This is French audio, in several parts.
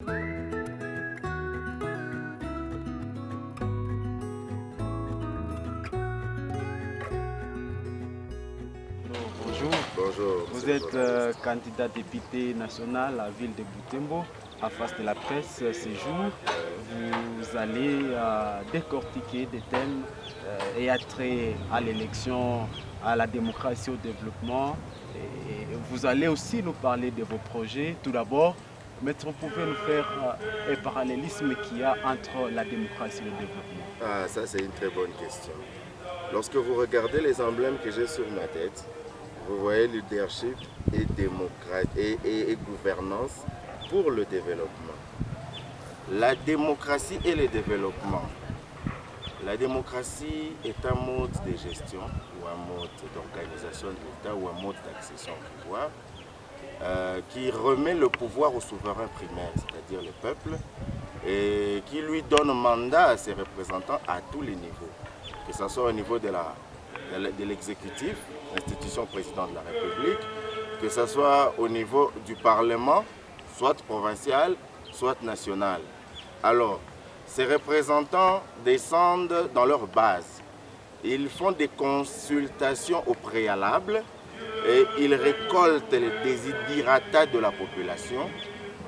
Bonjour. Bonjour. Vous êtes candidat député national à la ville de Butembo. À face de la presse, ces jours, vous allez décortiquer des thèmes et trait à l'élection, à la démocratie, au développement. Et vous allez aussi nous parler de vos projets. Tout d'abord, maître, vous pouvez nous faire un parallélisme qu'il y a entre la démocratie et le développement? Ah, ça c'est une très bonne question. Lorsque vous regardez les emblèmes que j'ai sur ma tête, vous voyez leadership et démocratie et gouvernance pour le développement. La démocratie et le développement. La démocratie est un mode de gestion ou un mode d'organisation de l'État ou un mode d'accession au pouvoir qui remet le pouvoir au souverain primaire, c'est-à-dire le peuple, et qui lui donne mandat à ses représentants à tous les niveaux, que ce soit au niveau de l'exécutif, l'institution président de la République, que ce soit au niveau du Parlement, soit provincial, soit national. Alors, ces représentants descendent dans leur base. Ils font des consultations au préalable et ils récoltent les desiderata de la population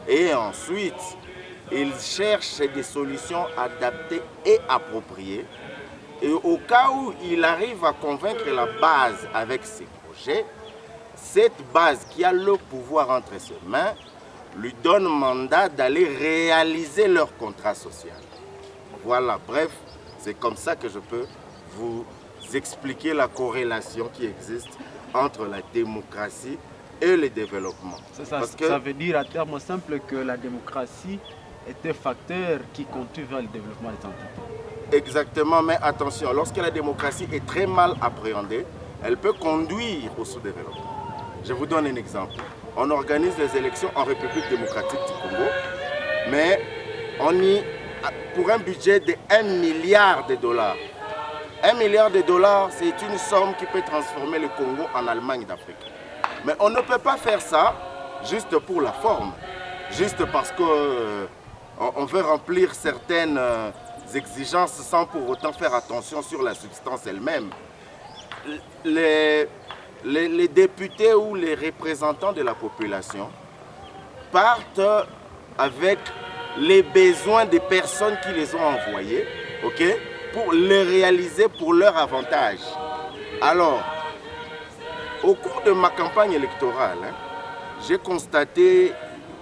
et ensuite, ils cherchent des solutions adaptées et appropriées. Et au cas où il arrive à convaincre la base avec ses projets, cette base qui a le pouvoir entre ses mains lui donne mandat d'aller réaliser leur contrat social. Voilà, bref, c'est comme ça que je peux vous expliquer la corrélation qui existe entre la démocratie et le développement. Ça veut dire à terme simple que la démocratie est un facteur qui contribue vers le développement des entités. Exactement, mais attention, lorsque la démocratie est très mal appréhendée, elle peut conduire au sous-développement. Je vous donne un exemple. On organise les élections en République démocratique du Congo, mais pour un budget de 1 milliard de dollars. 1 milliard de dollars, c'est une somme qui peut transformer le Congo en Allemagne d'Afrique. Mais on ne peut pas faire ça juste pour la forme, juste parce qu'on veut remplir certaines exigences sans pour autant faire attention sur la substance elle-même. Les députés ou les représentants de la population partent avec les besoins des personnes qui les ont envoyés, ok, pour les réaliser pour leur avantage. Alors, au cours de ma campagne électorale, j'ai constaté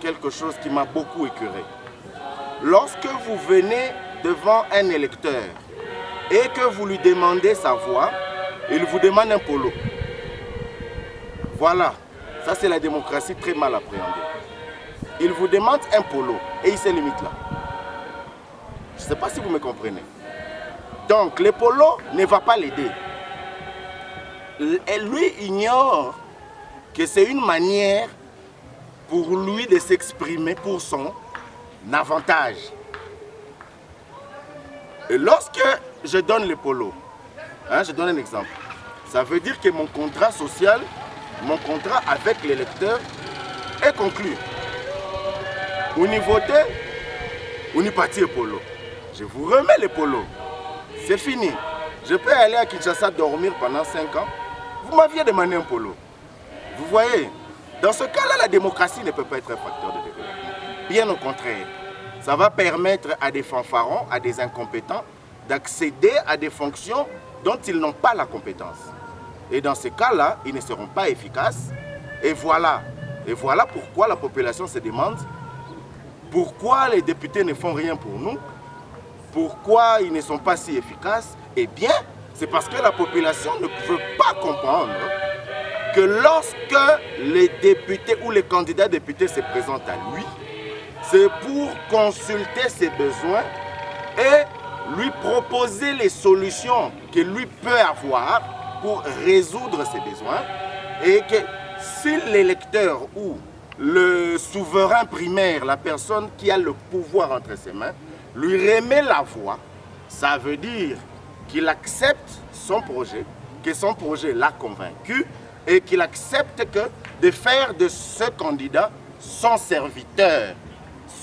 quelque chose qui m'a beaucoup écœuré. Lorsque vous venez devant un électeur et que vous lui demandez sa voix, il vous demande un polo. Voilà, ça c'est la démocratie très mal appréhendée. Il vous demande un polo et il se limite là. Je ne sais pas si vous me comprenez. Donc le polo ne va pas l'aider. Et lui ignore que c'est une manière pour lui de s'exprimer pour son avantage. Et lorsque je donne le polo, je donne un exemple, ça veut dire que mon contrat social, mon contrat avec l'électeur est conclu. Vous n'y votez, vous n'y partez polo. Je vous remets le polo. C'est fini. Je peux aller à Kinshasa dormir pendant 5 ans. Vous m'aviez demandé un polo. Vous voyez, dans ce cas-là, la démocratie ne peut pas être un facteur de développement. Bien au contraire. Ça va permettre à des fanfarons, à des incompétents, d'accéder à des fonctions dont ils n'ont pas la compétence. Et dans ces cas-là, ils ne seront pas efficaces. Et voilà pourquoi la population se demande pourquoi les députés ne font rien pour nous, pourquoi ils ne sont pas si efficaces. Eh bien, c'est parce que la population ne veut pas comprendre que lorsque les députés ou les candidats députés se présentent à lui, c'est pour consulter ses besoins et lui proposer les solutions que lui peut avoir pour résoudre ses besoins. Et que si l'électeur ou le souverain primaire, la personne qui a le pouvoir entre ses mains, lui remet la voix, ça veut dire qu'il accepte son projet, que son projet l'a convaincu et qu'il accepte de faire de ce candidat son serviteur,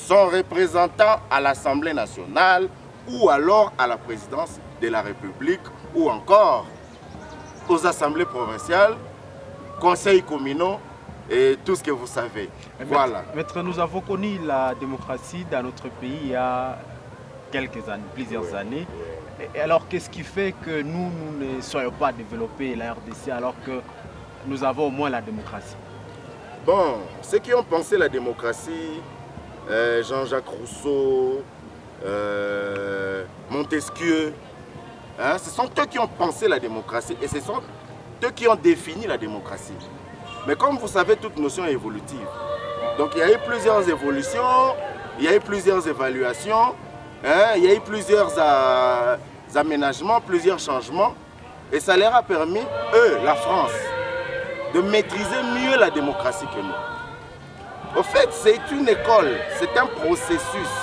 son représentant à l'Assemblée nationale ou alors à la présidence de la République ou encore aux assemblées provinciales, conseils communaux et tout ce que vous savez. Voilà. Maître, nous avons connu la démocratie dans notre pays il y a quelques années, plusieurs années. Et alors, qu'est-ce qui fait que nous ne soyons pas développés la RDC alors que nous avons au moins la démocratie? Bon, ceux qui ont pensé la démocratie, Jean-Jacques Rousseau, Montesquieu, hein, ce sont eux qui ont pensé la démocratie et ce sont eux qui ont défini la démocratie. Mais comme vous savez, toute notion est évolutive. Donc il y a eu plusieurs évolutions, il y a eu plusieurs évaluations, hein, il y a eu plusieurs aménagements, plusieurs changements. Et ça leur a permis, eux, la France, de maîtriser mieux la démocratie que nous. Au fait, c'est une école, c'est un processus.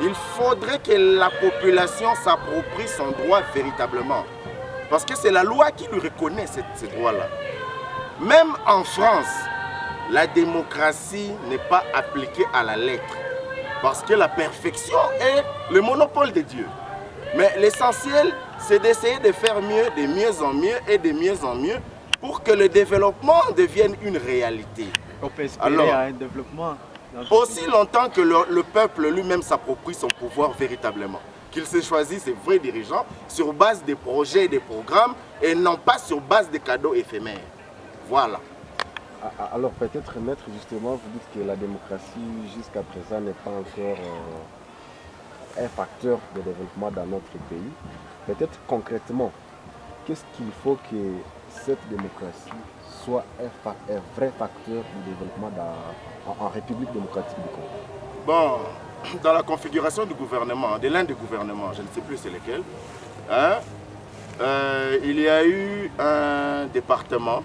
Il faudrait que la population s'approprie son droit véritablement. Parce que c'est la loi qui lui reconnaît ces droits-là. Même en France, la démocratie n'est pas appliquée à la lettre. Parce que la perfection est le monopole de Dieu. Mais l'essentiel, c'est d'essayer de faire mieux, de mieux en mieux et de mieux en mieux pour que le développement devienne une réalité. On peut espérer un développement. Aussi longtemps que le peuple lui-même s'approprie son pouvoir véritablement. Qu'il se choisisse ses vrais dirigeants sur base des projets et des programmes et non pas sur base des cadeaux éphémères. Voilà. Alors peut-être, maître, justement, vous dites que la démocratie jusqu'à présent n'est pas encore un facteur de développement dans notre pays. Peut-être concrètement, qu'est-ce qu'il faut que cette démocratie soit un vrai facteur de développement en République démocratique du Congo? Bon, dans la configuration du gouvernement, de l'un des gouvernements, je ne sais plus c'est lequel, hein, il y a eu un département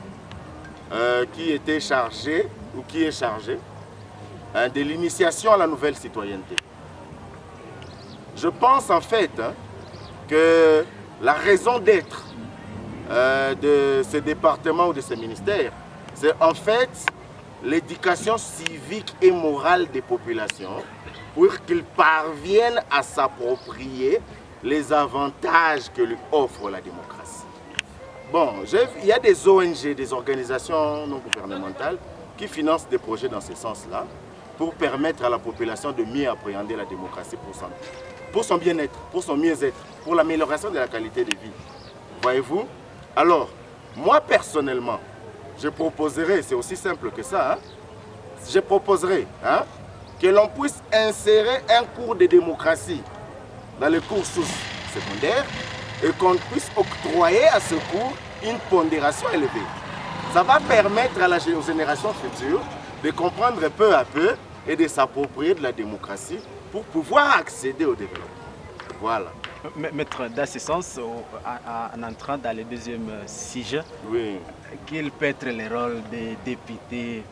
qui était chargé, ou qui est chargé, de l'initiation à la nouvelle citoyenneté. Je pense en fait que la raison d'être de ce département ou de ce ministère, c'est en fait l'éducation civique et morale des populations pour qu'ils parviennent à s'approprier les avantages que lui offre la démocratie. Bon, il y a des ONG, des organisations non gouvernementales qui financent des projets dans ce sens-là pour permettre à la population de mieux appréhender la démocratie pour son bien-être, pour son mieux-être, pour l'amélioration de la qualité de vie. Voyez-vous? Alors, moi personnellement, je proposerais, c'est aussi simple que ça, hein, je proposerais que l'on puisse insérer un cours de démocratie dans les cours secondaires et qu'on puisse octroyer à ce cours une pondération élevée. Ça va permettre aux générations futures de comprendre peu à peu et de s'approprier de la démocratie pour pouvoir accéder au développement. Voilà. Maître, dans ce sens, en entrant dans le deuxième sujet, oui. Quel peut être le rôle des députés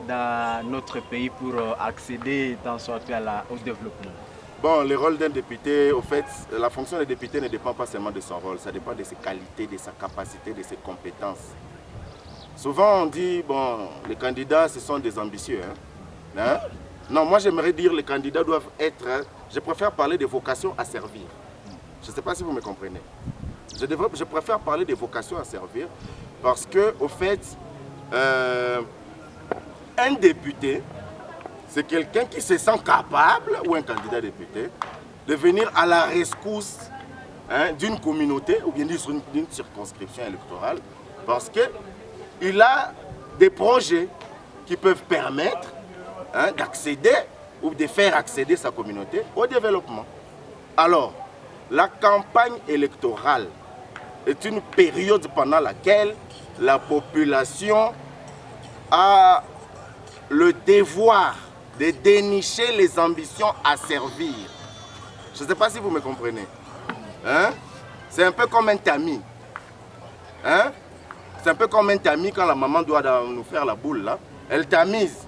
dans notre pays pour accéder tant soit peu au développement? Bon, le rôle d'un député, au fait, la fonction des députés ne dépend pas seulement de son rôle, ça dépend de ses qualités, de sa capacité, de ses compétences. Souvent on dit, bon, les candidats, ce sont des ambitieux. Hein? Non, moi j'aimerais dire les candidats doivent être, je préfère parler de vocation à servir. Je ne sais pas si vous me comprenez. Je préfère parler de vocation à servir parce que, au fait, un député, c'est quelqu'un qui se sent capable, ou un candidat député, de venir à la rescousse d'une communauté ou bien d'une circonscription électorale parce qu'il a des projets qui peuvent permettre d'accéder ou de faire accéder sa communauté au développement. Alors, la campagne électorale est une période pendant laquelle la population a le devoir de dénicher les ambitions à servir. Je ne sais pas si vous me comprenez. C'est un peu comme un tamis. C'est un peu comme un tamis quand la maman doit nous faire la boule. Là. Elle tamise.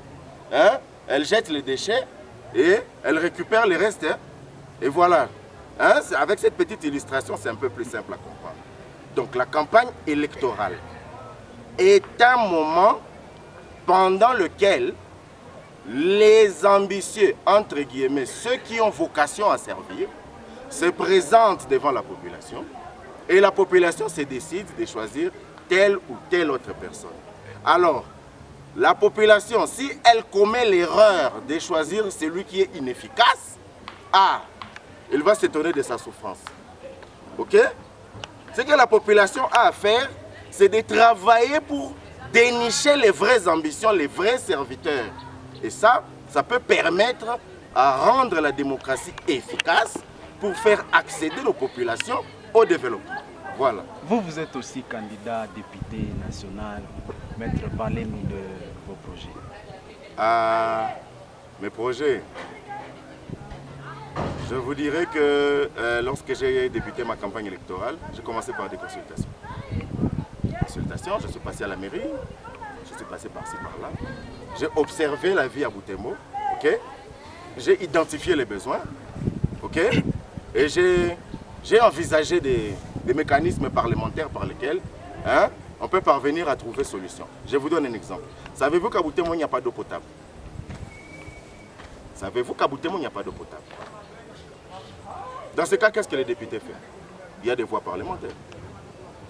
Elle jette les déchets et elle récupère les restes. Et voilà. Avec cette petite illustration, c'est un peu plus simple à comprendre. Donc la campagne électorale est un moment pendant lequel les ambitieux, entre guillemets, ceux qui ont vocation à servir, se présentent devant la population et la population se décide de choisir telle ou telle autre personne. Alors, la population, si elle commet l'erreur de choisir celui qui est inefficace, elle va s'étonner de sa souffrance. Ok? Ce que la population a à faire, c'est de travailler pour dénicher les vraies ambitions, les vrais serviteurs. Et ça peut permettre à rendre la démocratie efficace pour faire accéder nos populations au développement. Voilà. Vous êtes aussi candidat député national. Maître, parlez-nous de vos projets. Mes projets. Je vous dirais que lorsque j'ai débuté ma campagne électorale, j'ai commencé par des consultations. Je suis passé à la mairie, je suis passé par-ci, par-là. J'ai observé la vie à Butembo, ok? J'ai identifié les besoins, ok? Et j'ai envisagé des mécanismes parlementaires par lesquels on peut parvenir à trouver solution. Je vous donne un exemple. Savez-vous qu'à Butembo, il n'y a pas d'eau potable? Savez-vous qu'à Butembo, il n'y a pas d'eau potable? Dans ce cas, qu'est-ce que les députés font? Il y a des voies parlementaires,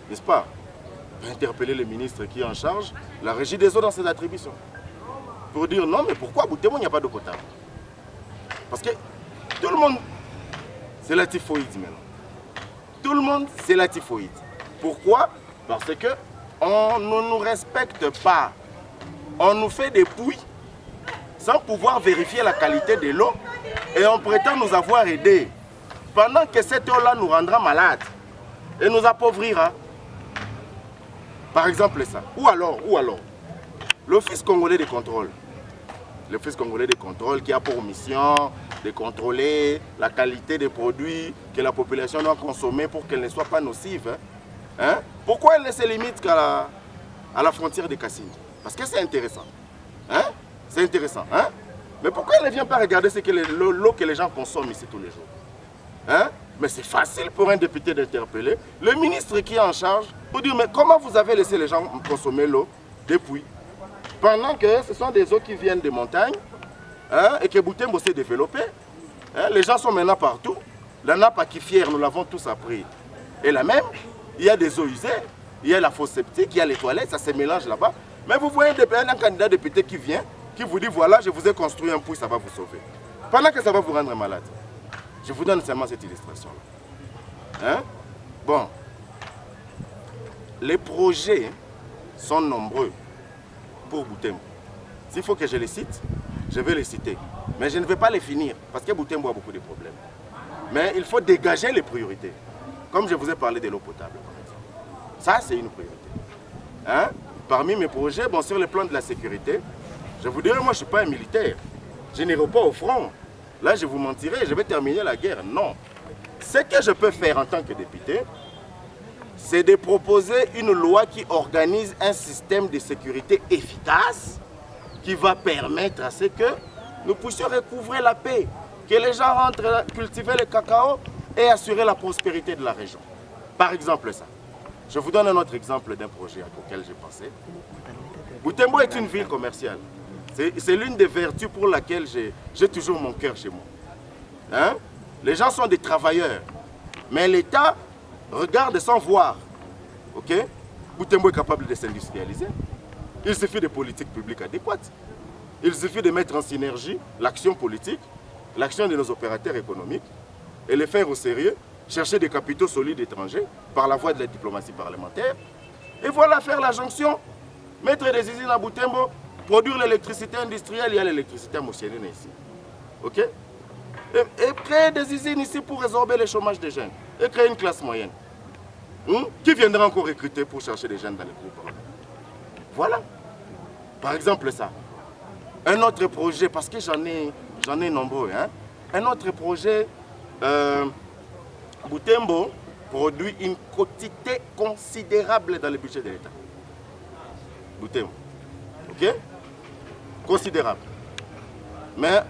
n'est-ce pas? Interpeller le ministre qui est en charge, la régie des eaux dans ses attributions. Pour dire non, mais pourquoi à Butembo, il n'y a pas d'eau potable? Parce que tout le monde, c'est la typhoïde maintenant. Tout le monde, c'est la typhoïde. Pourquoi? Parce qu'on ne nous respecte pas. On nous fait des puits sans pouvoir vérifier la qualité de l'eau et on prétend nous avoir aidés. Pendant que cette eau-là nous rendra malades et nous appauvrira. Par exemple ça. Ou alors, l'Office congolais de contrôle. L'Office congolais de contrôle qui a pour mission de contrôler la qualité des produits que la population doit consommer pour qu'elle ne soit pas nocive. Pourquoi elle ne se limite qu'à la frontière de Cassine? Parce que c'est intéressant. C'est intéressant. Mais pourquoi elle ne vient pas regarder l'eau que les gens consomment ici tous les jours? Mais c'est facile pour un député d'interpeller le ministre qui est en charge pour dire mais comment vous avez laissé les gens consommer l'eau depuis? Pendant que ce sont des eaux qui viennent des montagnes et que Butembo s'est développé. Les gens sont maintenant partout. La nappe aquifère, nous l'avons tous appris. Et là même, il y a des eaux usées, il y a la fosse septique, il y a les toilettes, ça se mélange là-bas. Mais vous voyez un candidat député qui vient, qui vous dit voilà, je vous ai construit un puits, ça va vous sauver. Pendant que ça va vous rendre malade. Je vous donne seulement cette illustration-là. Bon. Les projets sont nombreux pour Butembo. S'il faut que je les cite, je vais les citer. Mais je ne vais pas les finir parce que Butembo a beaucoup de problèmes. Mais il faut dégager les priorités. Comme je vous ai parlé de l'eau potable. Ça, c'est une priorité. Parmi mes projets, bon, sur le plan de la sécurité, je vous dirais, moi, je ne suis pas un militaire. Je n'irai pas au front. Là, je vous mentirais, je vais terminer la guerre. Non. Ce que je peux faire en tant que député, c'est de proposer une loi qui organise un système de sécurité efficace qui va permettre à ce que nous puissions recouvrer la paix, que les gens rentrent cultiver le cacao et assurer la prospérité de la région. Par exemple ça. Je vous donne un autre exemple d'un projet auquel j'ai pensé. Butembo est une ville commerciale. C'est l'une des vertus pour laquelle j'ai toujours mon cœur chez moi. Les gens sont des travailleurs, mais l'État regarde sans voir. Ok? Butembo est capable de s'industrialiser. Il suffit de politiques publiques adéquates. Il suffit de mettre en synergie l'action politique, l'action de nos opérateurs économiques et les faire au sérieux, chercher des capitaux solides étrangers par la voie de la diplomatie parlementaire. Et voilà, faire la jonction, mettre des usines à Butembo, produire l'électricité industrielle, il y a l'électricité à Moussienene ici. Ok? Et créer des usines ici pour résorber le chômage des jeunes et créer une classe moyenne. Qui viendra encore recruter pour chercher des jeunes dans les groupes? Voilà. Par exemple ça. Un autre projet, parce que j'en ai nombreux. Un autre projet, Butembo produit une quantité considérable dans le budget de l'État. Butembo. Ok? Considérable. Mais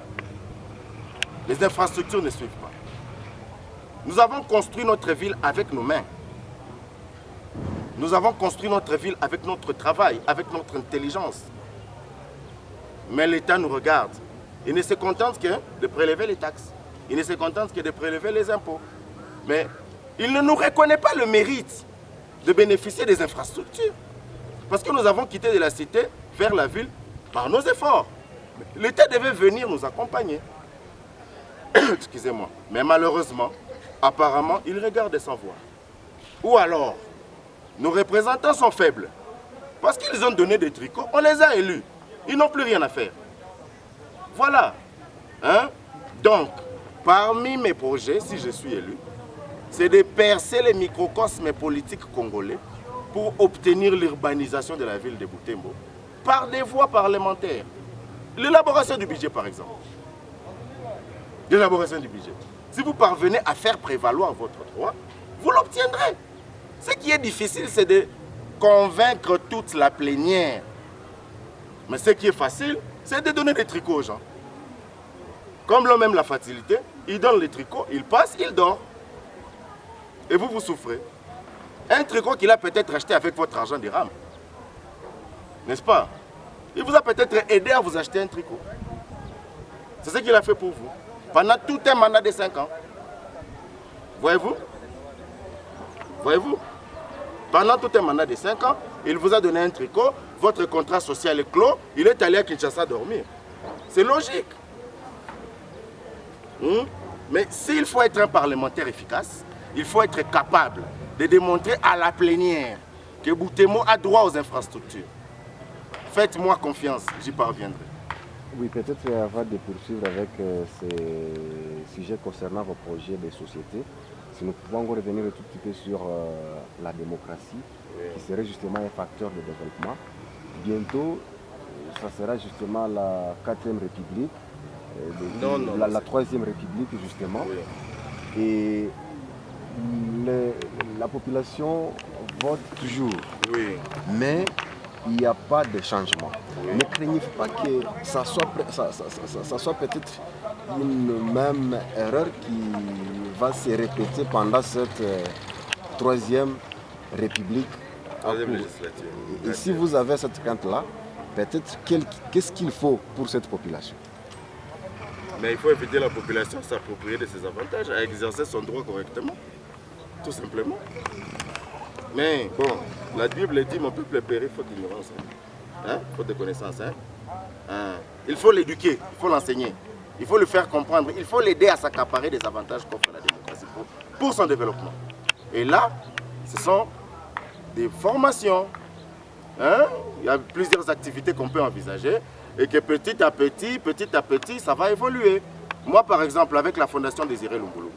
les infrastructures ne suivent pas. Nous avons construit notre ville avec nos mains. Nous avons construit notre ville avec notre travail, avec notre intelligence. Mais l'État nous regarde. Il ne se contente que de prélever les taxes. Il ne se contente que de prélever les impôts. Mais il ne nous reconnaît pas le mérite de bénéficier des infrastructures. Parce que nous avons quitté de la cité vers la ville par nos efforts. L'État devait venir nous accompagner. Excusez-moi. Mais malheureusement, apparemment, il regarde sans voir. Ou alors, nos représentants sont faibles. Parce qu'ils ont donné des tricots, on les a élus. Ils n'ont plus rien à faire. Voilà. Hein? Donc, parmi mes projets, si je suis élu, c'est de percer les microcosmes politiques congolais pour obtenir l'urbanisation de la ville de Butembo par des voies parlementaires. L'élaboration du budget, par exemple. L'élaboration du budget. Si vous parvenez à faire prévaloir votre droit, vous l'obtiendrez. Ce qui est difficile, c'est de convaincre toute la plénière. Mais ce qui est facile, c'est de donner des tricots aux gens. Comme l'ont même la facilité, ils donnent les tricots, ils passent, ils dorment. Et vous, vous souffrez. Un tricot qu'il a peut-être acheté avec votre argent d'Iram. N'est-ce pas? Il vous a peut-être aidé à vous acheter un tricot. C'est ce qu'il a fait pour vous. Pendant tout un mandat de 5 ans. Voyez-vous? Voyez-vous? Pendant tout un mandat de 5 ans, il vous a donné un tricot, votre contrat social est clos, il est allé à Kinshasa dormir. C'est logique. Mais s'il faut être un parlementaire efficace, il faut être capable de démontrer à la plénière que Butembo a droit aux infrastructures. Faites-moi confiance, j'y parviendrai. Oui, peut-être avant de poursuivre avec ces sujets concernant vos projets de société, si nous pouvons encore revenir un tout petit peu sur la démocratie, qui serait justement un facteur de développement. Bientôt, ça sera justement la 4e République, la 3e République justement. Oui. Et la population vote toujours. Oui. Mais il n'y a pas de changement. Oui. Ne craignez-vous pas que ça soit peut-être une même erreur qui va se répéter pendant cette 3e République? Et si vous avez cette crainte-là, peut-être qu'est-ce qu'il faut pour cette population? Mais il faut éviter la population à s'approprier de ses avantages, à exercer son droit correctement, tout simplement. Mais bon, la Bible dit, mon peuple périt faute d'ignorance, faute de connaissance. Il faut l'éduquer, il faut l'enseigner, il faut le faire comprendre, il faut l'aider à s'accaparer des avantages qu'offre la démocratie pour son développement. Et là, ce sont des formations. Il y a plusieurs activités qu'on peut envisager et que petit à petit, ça va évoluer. Moi, par exemple, avec la Fondation Désiré Lumbulo,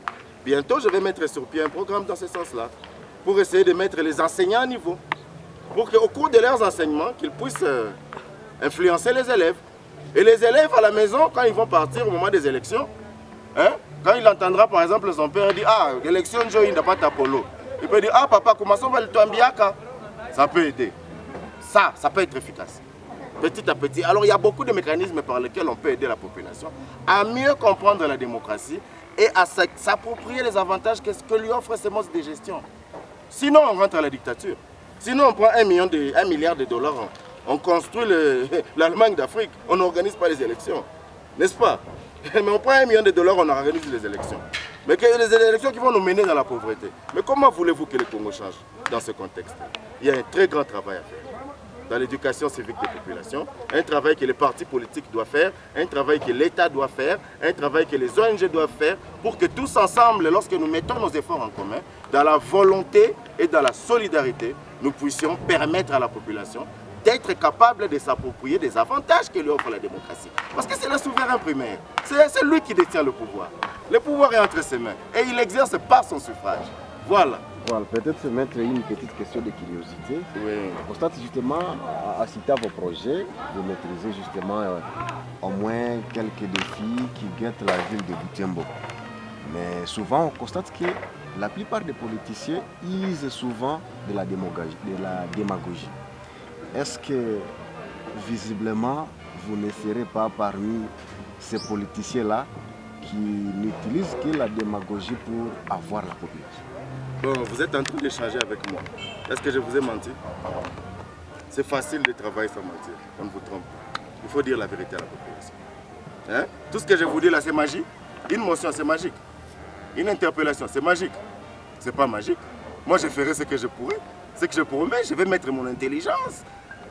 bientôt, je vais mettre sur pied un programme dans ce sens-là pour essayer de mettre les enseignants à niveau, pour qu'au cours de leurs enseignements, qu'ils puissent influencer les élèves. Et les élèves à la maison, quand ils vont partir au moment des élections, quand il entendra par exemple son père dire « Ah, élection, il n'a pas ta polo », il peut dire « Ah, papa, comment ça va le Tambiaka ?» Ça peut aider. Ça peut être efficace. Petit à petit. Alors, il y a beaucoup de mécanismes par lesquels on peut aider la population à mieux comprendre la démocratie et à s'approprier les avantages que lui offre ces modes de gestion. Sinon, on rentre à la dictature. Sinon, on prend 1 milliard de dollars, on construit l'Allemagne d'Afrique, on n'organise pas les élections. N'est-ce pas? Mais on prend 1 million de dollars, on organise les élections. Mais que les élections qui vont nous mener dans la pauvreté. Mais comment voulez-vous que le Congo change dans ce contexte? Il y a un très grand travail à faire dans l'éducation civique des populations, un travail que les partis politiques doivent faire, un travail que l'État doit faire, un travail que les ONG doivent faire pour que tous ensemble, lorsque nous mettons nos efforts en commun, dans la volonté et dans la solidarité, nous puissions permettre à la population d'être capable de s'approprier des avantages que lui offre la démocratie. Parce que c'est le souverain primaire, c'est lui qui détient le pouvoir. Le pouvoir est entre ses mains et il exerce par son suffrage. Voilà. Voilà, peut-être se mettre une petite question de curiosité. Oui. On constate justement, à citer vos projets, de maîtriser justement au moins quelques défis qui guettent la ville de Butembo. Mais souvent, on constate que la plupart des politiciens usent souvent de la démagogie. Est-ce que, visiblement, vous ne serez pas parmi ces politiciens-là qui n'utilisent que la démagogie pour avoir la population? Bon, vous êtes en train d'échanger avec moi. Est-ce que je vous ai menti? C'est facile de travailler sans mentir, on ne vous trompe pas. Il faut dire la vérité à la population. Hein? Tout ce que je vous dis là, c'est magique. Une motion, c'est magique. Une interpellation, c'est magique. C'est pas magique. Moi, je ferai ce que je pourrai. Ce que je promets, je vais mettre mon intelligence,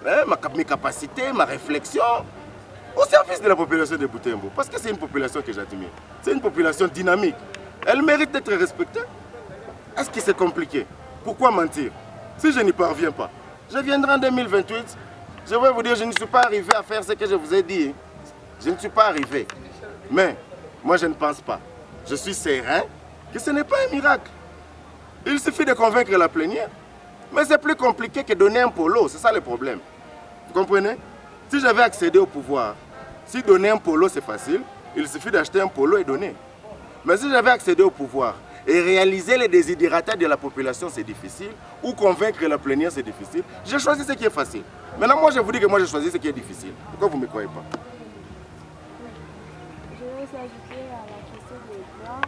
hein, mes capacités, ma réflexion au service de la population de Butembo. Parce que c'est une population que j'admire. C'est une population dynamique. Elle mérite d'être respectée. Est-ce que c'est compliqué? Pourquoi mentir? Si je n'y parviens pas, je viendrai en 2028. Je vais vous dire, je ne suis pas arrivé à faire ce que je vous ai dit. Je ne suis pas arrivé. Mais moi, je ne pense pas. Je suis serein que ce n'est pas un miracle. Il suffit de convaincre la plénière. Mais c'est plus compliqué que donner un polo. C'est ça le problème. Vous comprenez? Si j'avais accédé au pouvoir, si donner un polo c'est facile, il suffit d'acheter un polo et donner. Mais si j'avais accédé au pouvoir et réaliser les désidératas de la population c'est difficile, ou convaincre la plénière c'est difficile, j'ai choisi ce qui est facile. Maintenant moi je vous dis que moi j'ai choisi ce qui est difficile. Pourquoi vous ne me croyez pas? Je vais aussi ajouter à la question des droits.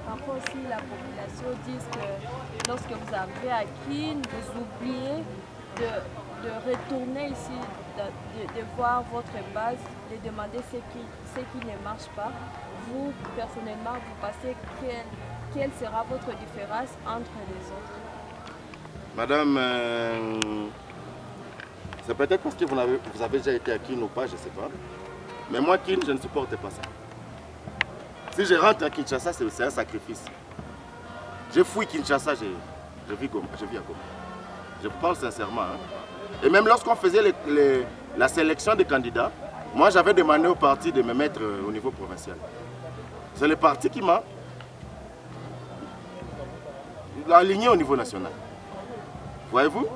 Parfois aussi la population dit que lorsque vous arrivez à Kin, vous oubliez de retourner ici, de voir votre base, de demander ce qui ne marche pas. Vous, personnellement, vous pensez quelle sera votre différence entre les autres? Madame, c'est peut-être parce que vous avez déjà été à Kin ou pas, je ne sais pas. Mais moi, Kin, je ne supporte pas ça. Si je rentre à Kinshasa, c'est un sacrifice. Je fouille Kinshasa, je vis à Goma. Je vous parle sincèrement. Hein. Et même lorsqu'on faisait la sélection des candidats, moi j'avais demandé au parti de me mettre au niveau provincial. C'est le parti qui m'a aligné au niveau national. Voyez-vous?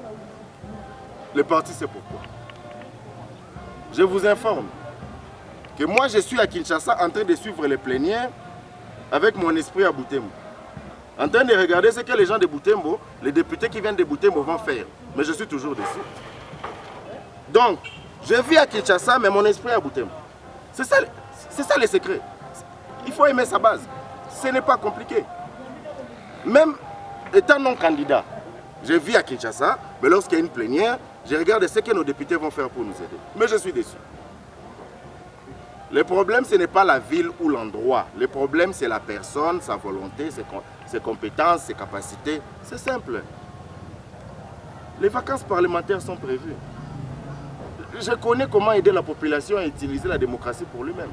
Le parti, c'est pourquoi. Je vous informe que moi je suis à Kinshasa en train de suivre les plénières avec mon esprit à Butembo. En train de regarder ce que les gens de Butembo, les députés qui viennent de Butembo vont faire. Mais je suis toujours dessus. Donc, je vis à Kinshasa, mais mon esprit est à Butembo. C'est ça le secret. Il faut aimer sa base. Ce n'est pas compliqué. Même étant non candidat, je vis à Kinshasa, mais lorsqu'il y a une plénière, je regarde ce que nos députés vont faire pour nous aider. Mais je suis déçu. Le problème, ce n'est pas la ville ou l'endroit. Le problème, c'est la personne, sa volonté, ses compétences, ses capacités. C'est simple. Les vacances parlementaires sont prévues. Je connais comment aider la population à utiliser la démocratie pour lui-même.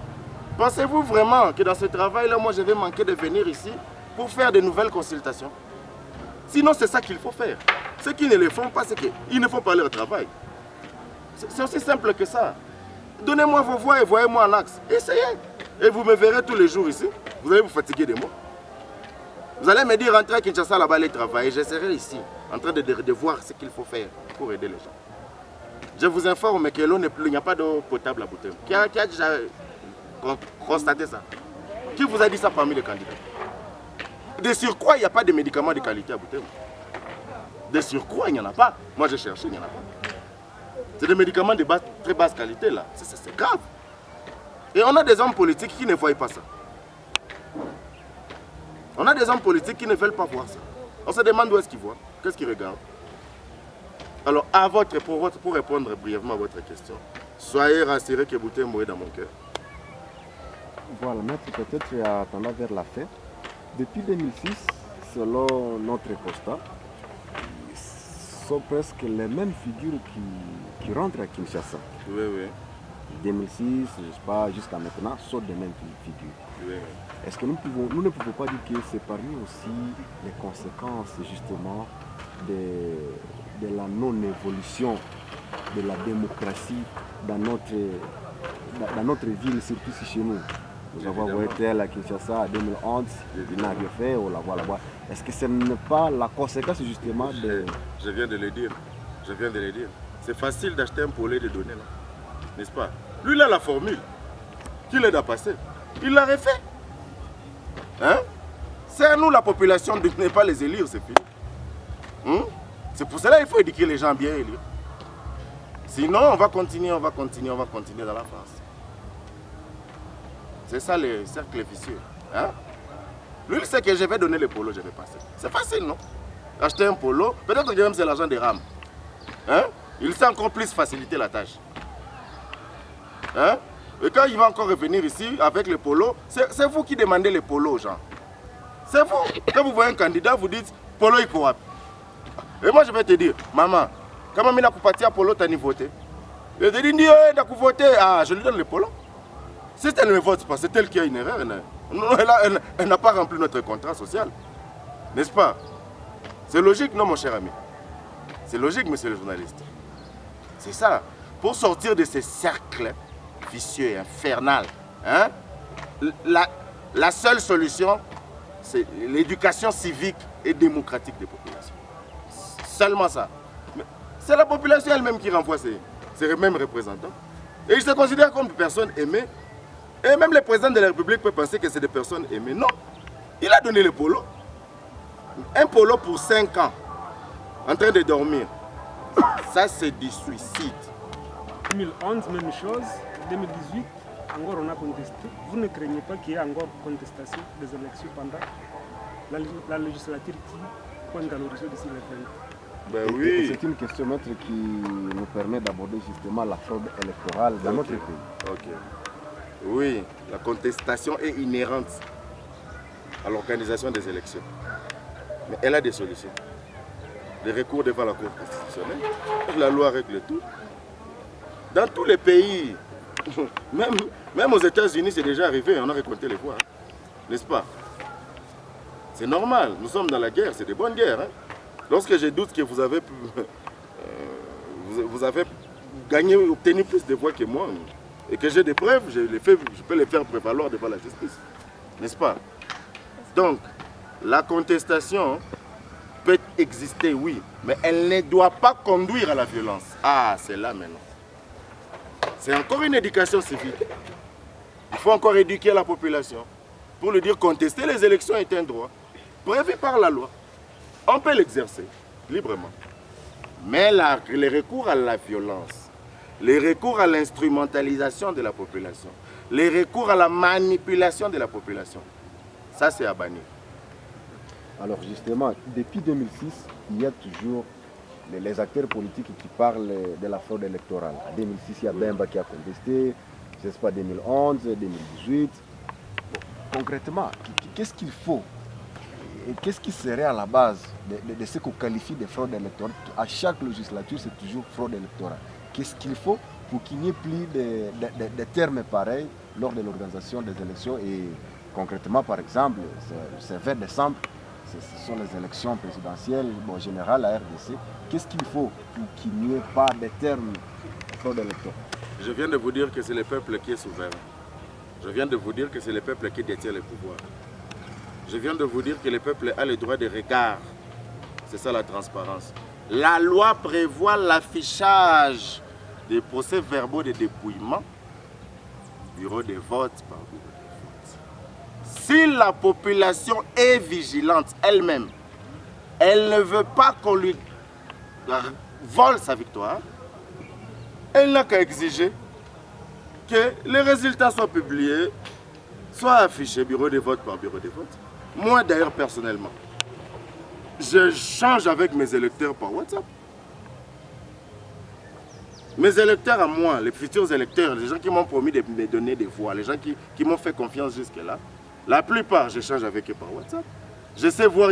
Pensez-vous vraiment que dans ce travail-là, moi, je vais manquer de venir ici pour faire de nouvelles consultations? Sinon, c'est ça qu'il faut faire. Ceux qui ne le font pas, c'est qu'ils ne font pas leur travail. C'est aussi simple que ça. Donnez-moi vos voix et voyez-moi en axe. Essayez. Et vous me verrez tous les jours ici. Vous allez vous fatiguer de moi. Vous allez me dire, rentrez à Kinshasa là-bas, aller travailler. Je serai ici, en train de voir ce qu'il faut faire pour aider les gens. Je vous informe que l'eau n'est plus, il n'y a pas d'eau potable à Butembo. Qui a déjà constaté ça? Qui vous a dit ça parmi les candidats? De surcroît, il n'y a pas de médicaments de qualité à Butembo. De surcroît, il n'y en a pas. Moi, j'ai cherché, il n'y en a pas. C'est des médicaments de très basse qualité, là. C'est grave. Et on a des hommes politiques qui ne voient pas ça. On a des hommes politiques qui ne veulent pas voir ça. On se demande où est-ce qu'ils voient, qu'est-ce qu'ils regardent. Alors, pour répondre brièvement à votre question, soyez rassurés que Butembo est dans mon cœur. Voilà, maître, peut-être attendant vers la fin. Depuis 2006, selon notre constat, ce sont presque les mêmes figures qui rentrent à Kinshasa. Oui, oui. 2006, je sais pas, jusqu'à maintenant, sont des mêmes figures. Oui, oui. Est-ce que nous ne pouvons pas dire que c'est parmi aussi les conséquences justement de la non-évolution de la démocratie dans notre ville, surtout ici chez nous? Nous avons voté à Kinshasa en 2011, il n'a rien fait, on la voit là-bas. Est-ce que ce n'est pas la conséquence justement de... Je viens de le dire. Je viens de le dire. C'est facile d'acheter un poulet et de donner, là. N'est-ce pas? Lui, il a la formule. Qui l'aide à passer? Il l'a refait. Hein? C'est à nous, la population, de ne pas les élire, c'est fini. C'est pour cela qu'il faut éduquer les gens à bien élire. Sinon, on va continuer dans la France. C'est ça le cercle vicieux. Hein? Lui, il sait que je vais donner le polo, je vais passer. C'est facile, non? Acheter un polo, peut-être que même c'est l'argent des rames. Hein? Il sait encore plus faciliter la tâche. Hein? Et quand il va encore revenir ici avec les polos, c'est vous qui demandez les polos aux gens. C'est vous. Quand vous voyez un candidat, vous dites polo il quoi. Et moi je vais te dire, maman, quand même il a coupé à polo, tu as voté. Et je te dis, il a voté. Ah, je lui donne le polo. Si elle ne me vote pas, c'est elle qui a une erreur. Elle n'a pas rempli notre contrat social. N'est-ce pas? C'est logique, non mon cher ami? C'est logique, monsieur le journaliste. C'est ça. Pour sortir de ces cercles vicieux et infernal, hein, la seule solution, c'est l'éducation civique et démocratique des populations. Seulement ça. C'est la population elle-même qui renvoie ses mêmes représentants. Et ils se considèrent comme des personnes aimées. Et même le président de la République peut penser que c'est des personnes aimées. Non. Il a donné le polo. Un polo pour 5 ans, en train de dormir. Ça, c'est du suicide. 2011, même chose. 2018, encore on a contesté. Vous ne craignez pas qu'il y ait encore contestation des élections pendant la législature qui pointe à l'horizon d'ici le 20? Ben oui. C'est une question, maître, qui nous permet d'aborder justement la fraude électorale dans notre pays. Ok. Oui, la contestation est inhérente à l'organisation des élections. Mais elle a des solutions. Les recours devant la Cour constitutionnelle, la loi règle tout. Dans tous les pays, même aux États-Unis, c'est déjà arrivé, on a récolté les voix. Hein. N'est-ce pas? C'est normal, nous sommes dans la guerre, c'est des bonnes guerres. Hein. Lorsque je doute que vous avez gagné, obtenu plus de voix que moi, et que j'ai des preuves, je peux les faire prévaloir devant la justice. N'est-ce pas? Donc, la contestation peut exister, oui, mais elle ne doit pas conduire à la violence. Ah, c'est là maintenant. C'est encore une éducation civique. Il faut encore éduquer la population pour lui dire contester les élections est un droit prévu par la loi. On peut l'exercer librement. Mais les recours à la violence, les recours à l'instrumentalisation de la population, les recours à la manipulation de la population, ça c'est à bannir. Alors justement, depuis 2006, il y a toujours les acteurs politiques qui parlent de la fraude électorale. En 2006, il y a Bemba qui a contesté, je ne sais pas, 2011, 2018. Bon, concrètement, qu'est-ce qu'il faut et qu'est-ce qui serait à la base de ce qu'on qualifie de fraude électorale? À chaque législature, c'est toujours fraude électorale. Qu'est-ce qu'il faut pour qu'il n'y ait plus de termes pareils lors de l'organisation des élections? Et concrètement, par exemple, ce 20 décembre, ce sont les élections présidentielles, bon, générales à RDC. Qu'est-ce qu'il faut pour qu'il n'y ait pas de termes fraude électorale? Je viens de vous dire que c'est le peuple qui est souverain. Je viens de vous dire que c'est le peuple qui détient le pouvoir. Je viens de vous dire que le peuple a le droit de regard. C'est ça la transparence. La loi prévoit l'affichage des procès-verbaux de dépouillement, bureau de vote par bureau de vote. Si la population est vigilante elle-même, elle ne veut pas qu'on lui vole sa victoire, elle n'a qu'à exiger que les résultats soient publiés, soient affichés bureau de vote par bureau de vote. Moi d'ailleurs personnellement, je change avec mes électeurs par WhatsApp. Mes électeurs à moi, les futurs électeurs, les gens qui m'ont promis de me donner des voix, les gens qui m'ont fait confiance jusque-là, la plupart, j'échange avec eux par WhatsApp. Je sais voir